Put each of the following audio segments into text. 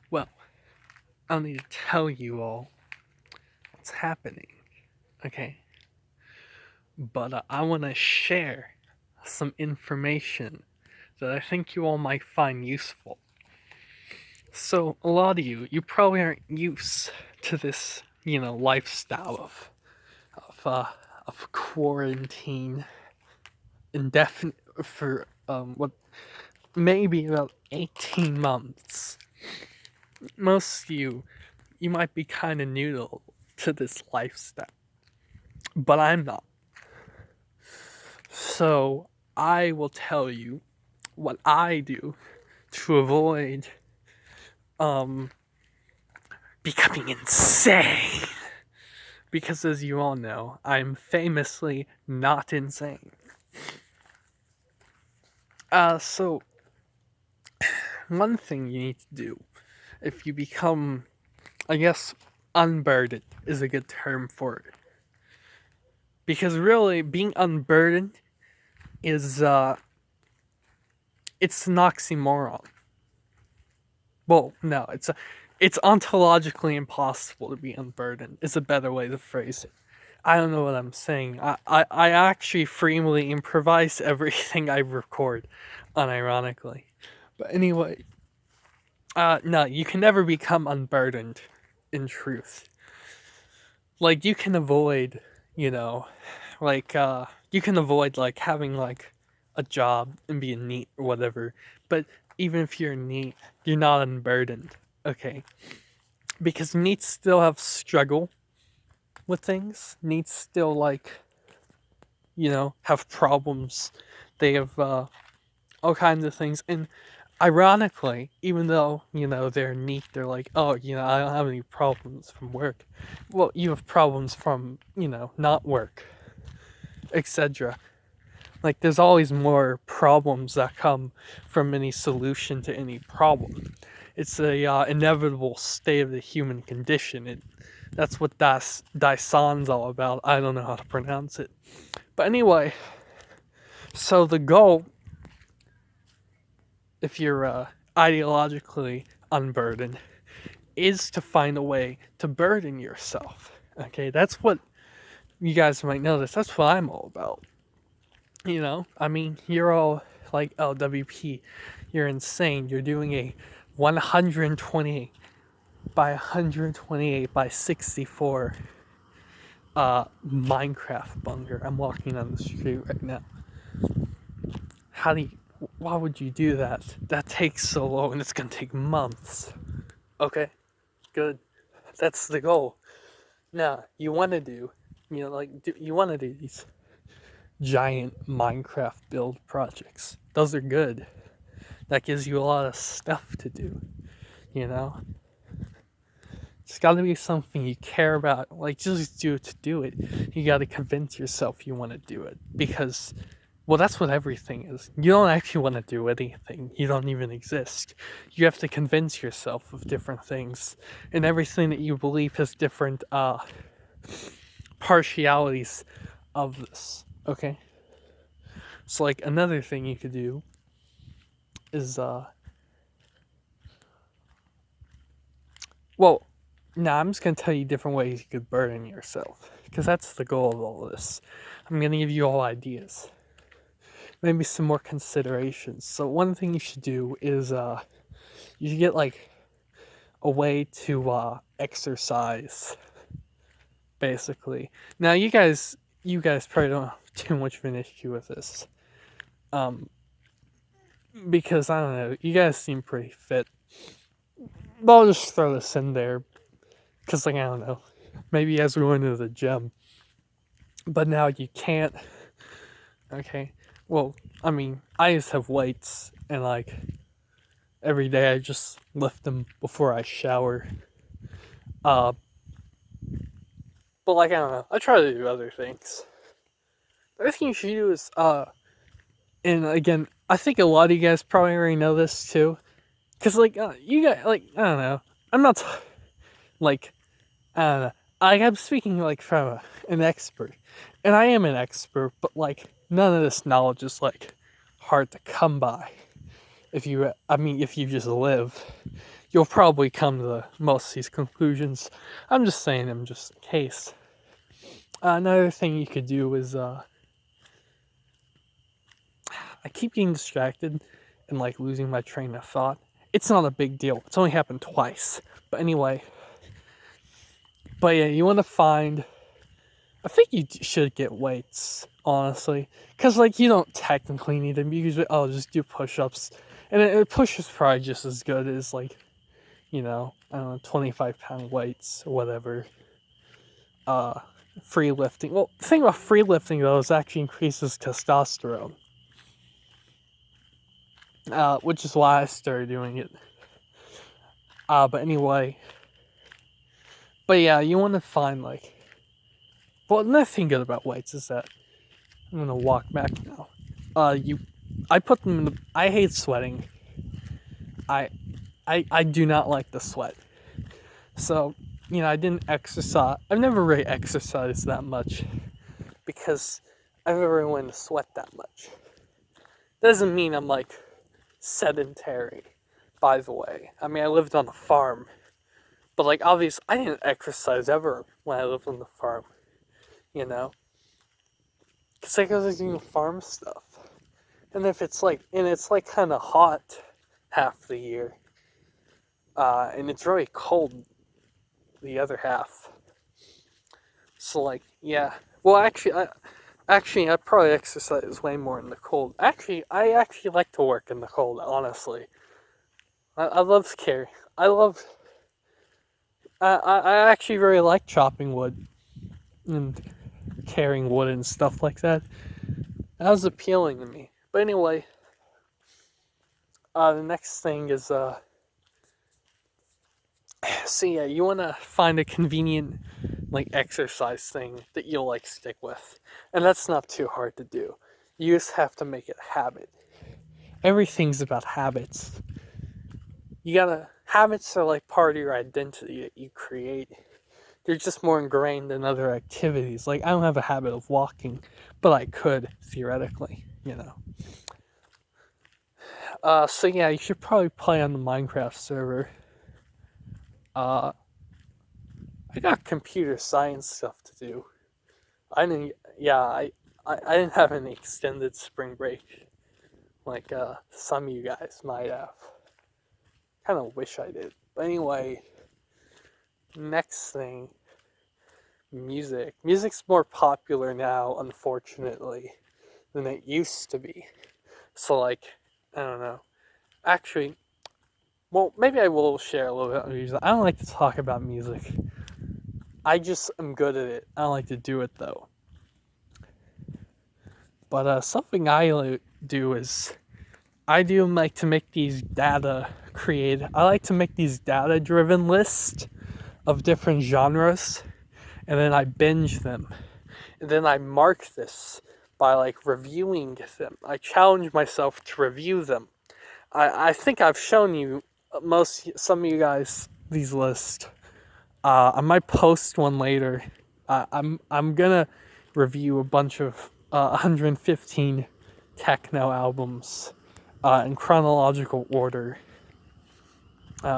Well, I don't need to tell you all what's happening, okay? But I want to share some information that I think you all might find useful. So, a lot of you probably aren't used to this, lifestyle of quarantine indefinite for what maybe about 18 months. Most of you might be kind of new to this lifestyle, but I'm not. So I will tell you what I do to avoid um becoming insane. Because as you all know, I'm famously not insane. So one thing you need to do if you become, I guess, unburdened is a good term for it. Because really, being unburdened is, it's an oxymoron. Well, no, it's ontologically impossible to be unburdened, is a better way to phrase it. I don't know what I'm saying. I actually freely improvise everything I record, unironically. But anyway, no, you can never become unburdened, in truth. Like, you can avoid, you can avoid, having, a job and being neat or whatever. But even if you're neat, you're not unburdened, okay? Because neats still have struggle with things. Neats still, have problems. They have, all kinds of things. And ironically, even though, they're neat, they're like, oh, I don't have any problems from work. Well, you have problems from, not work, etc. Like, there's always more problems that come from any solution to any problem. It's a inevitable state of the human condition. That's what Daison's all about. I don't know how to pronounce it. But anyway, so the goal, if you're ideologically unburdened, is to find a way to burden yourself. Okay, that's what you guys might notice. That's what I'm all about. I mean, you're all like, oh, WP, you're insane. You're doing a 128 by 128 by 64 Minecraft bunker. I'm walking on the street right now. Why would you do that? That takes so long and it's gonna take months. Okay, good. That's the goal. Now, you want to do, you want to do these giant Minecraft build projects. Those are good. That gives you a lot of stuff to do, you know? It's got to be something you care about. Like, just do it to do it. You got to convince yourself you want to do it. Because, well, that's what everything is. You don't actually want to do anything. You don't even exist. You have to convince yourself of different things. And everything that you believe has different partialities of this. Okay? So, like, another thing you could do is, well, I'm just going to tell you different ways you could burden yourself. Because that's the goal of all of this. I'm going to give you all ideas. Maybe some more considerations. So one thing you should do is, you should get, a way to, exercise. Basically. Now, you guys probably don't have too much of an issue with this. Because, I don't know, you guys seem pretty fit. But I'll just throw this in there. Because, I don't know. Maybe you guys were going to the gym. But now you can't. Okay. Well, I mean, I just have weights. And, every day I just lift them before I shower. But, I don't know. I try to do other things. The other thing you should do is, and again, I think a lot of you guys probably already know this too. Because, you guys, I don't know. I'm not, I don't know. I'm speaking, from an expert. And I am an expert, but, none of this knowledge is, hard to come by. If you just live. you'll probably come to most of these conclusions. I'm just saying them just in case. Another thing you could do is I keep getting distracted and like losing my train of thought. It's not a big deal. It's only happened twice. But anyway, you want to find. I think you should get weights, honestly, because like you don't technically need them. You usually just do push-ups, and a push is probably just as good as like, I don't know, 25-pound weights or whatever. Free lifting. Well, the thing about free lifting though is it actually increases testosterone, which is why I started doing it. But anyway, yeah, you want to find like. Well, another thing good about weights is that I'm gonna walk back now. I put them in the. I hate sweating. I do not like the sweat. So, I didn't exercise. I've never really exercised that much because I've never really wanted to sweat that much. Doesn't mean I'm like sedentary, by the way. I mean, I lived on a farm, but like obviously I didn't exercise ever when I lived on the farm, because like I was doing farm stuff. And it's like kind of hot half the year, and it's really cold the other half. So like, yeah. Well, I probably exercise way more in the cold. I actually like to work in the cold, honestly. I love carry. I actually really like chopping wood and carrying wood and stuff like that. That was appealing to me. But anyway, the next thing is, so yeah, you want to find a convenient, like, exercise thing that you'll, like, stick with. And that's not too hard to do. You just have to make it a habit. Everything's about habits. Habits are like part of your identity that you create. They're just more ingrained than other activities. Like, I don't have a habit of walking, but I could, theoretically, So yeah, you should probably play on the Minecraft server. I got computer science stuff to do. I didn't have any extended spring break like some of you guys might have. Kind of wish I did. But anyway, next thing, music. Music's more popular now, unfortunately, than it used to be. So like, I don't know. Actually, well, maybe I will share a little bit of music. I don't like to talk about music. I just am good at it. I don't like to do it though. But something I do is I like to make these I like to make these data-driven lists of different genres, and then I binge them. And then I mark this by like reviewing them. I challenge myself to review them. I think I've shown you some of you guys these lists. I might post one later. I'm gonna review a bunch of 115 techno albums in chronological order.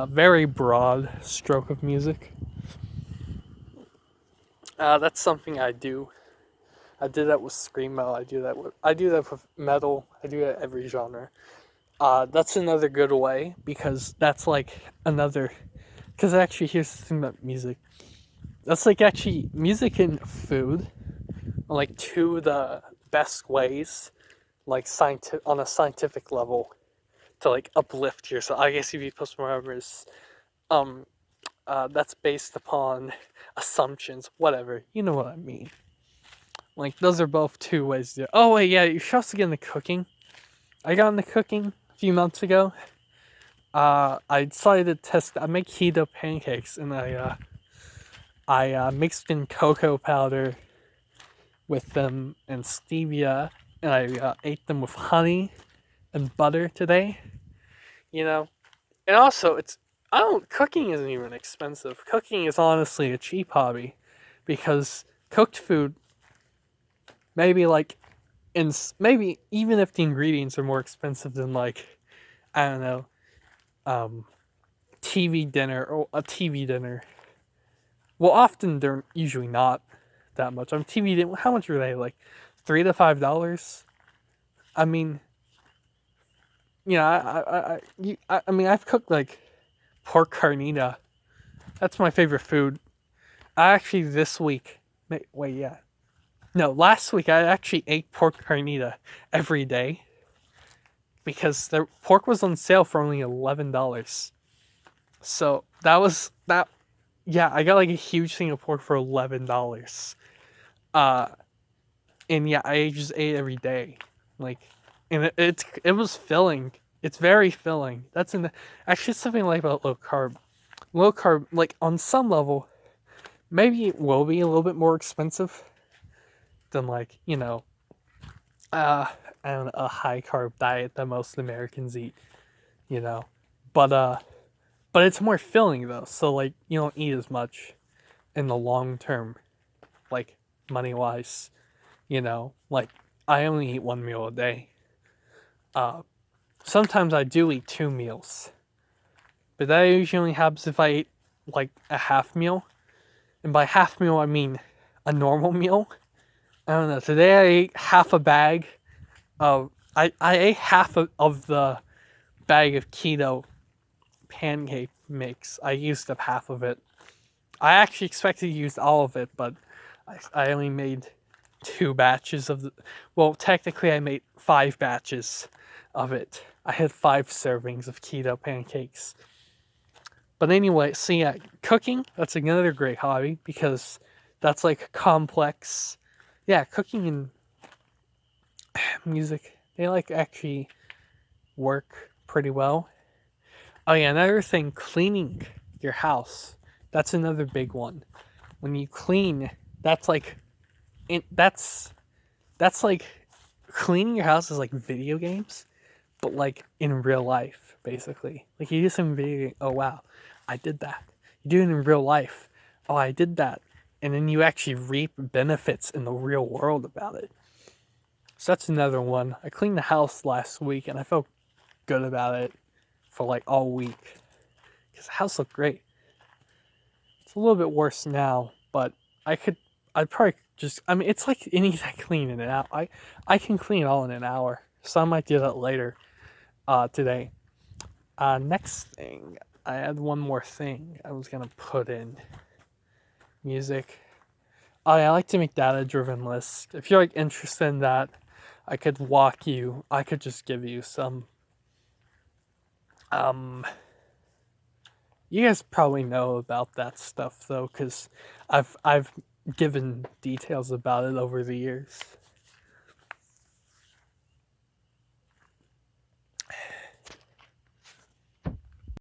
Very broad stroke of music. That's something I do. I did that with screamo. I do that with metal. I do that every genre. That's another good way because that's like another. Because actually, here's the thing about music. That's like actually music and food are like two of the best ways, like on a scientific level, to like uplift yourself. I guess if you post more is, that's based upon assumptions. Whatever, you know what I mean. Like those are both two ways to do it. Oh wait, yeah, you should also get into cooking. I got into cooking a few months ago. I decided to test. I make keto pancakes, and I mixed in cocoa powder with them and stevia, and I ate them with honey and butter today. And also cooking isn't even expensive. Cooking is honestly a cheap hobby, because cooked food, maybe even if the ingredients are more expensive than like, I don't know, TV dinner or a TV dinner. Well, often they're usually not that much. TV dinner. How much are they? Like $3 to $5. I mean, I mean, I've cooked like pork carnita. That's my favorite food. I actually this week. Wait, yeah. No, last week I actually ate pork carnita every day because the pork was on sale for only $11. So that was that. Yeah, I got like a huge thing of pork for $11. Uh, and yeah, I just ate every day, like, and it was filling. It's very filling. Actually something like about low carb. Low carb, like on some level, maybe it will be a little bit more expensive than like uh, I don't know, a high carb diet that most Americans eat, you know, but but it's more filling though. So like you don't eat as much in the long term, like money wise, like I only eat one meal a day. Uh, Sometimes I do eat 2 meals, but that usually happens if I eat like a half meal, and by half meal I mean a normal meal. I don't know. Today I ate half a bag of I ate half of the bag of keto pancake mix. I used up half of it. I actually expected to use all of it, but I only made 2 batches of the. Well, technically, I made 5 batches of it. I had 5 servings of keto pancakes. But anyway, so yeah, cooking, that's another great hobby because that's like complex. Yeah, cooking and music, they like actually work pretty well. Oh yeah, another thing, cleaning your house. That's another big one. When you clean, that's like that's like cleaning your house is like video games, but like in real life, basically. Like you do some video, oh wow, I did that. You do it in real life. Oh, I did that. And then you actually reap benefits in the real world about it. So that's another one. I cleaned the house last week and I felt good about it for like all week. Because the house looked great. It's a little bit worse now, but I'd probably I mean, it's like anything clean in an hour. I can clean it all in an hour. So I might do that later today. Next thing, I had one more thing I was going to put in. Music. Oh, yeah, I like to make data-driven lists. If you're like interested in that, I could just give you some. You guys probably know about that stuff though, because I've given details about it over the years.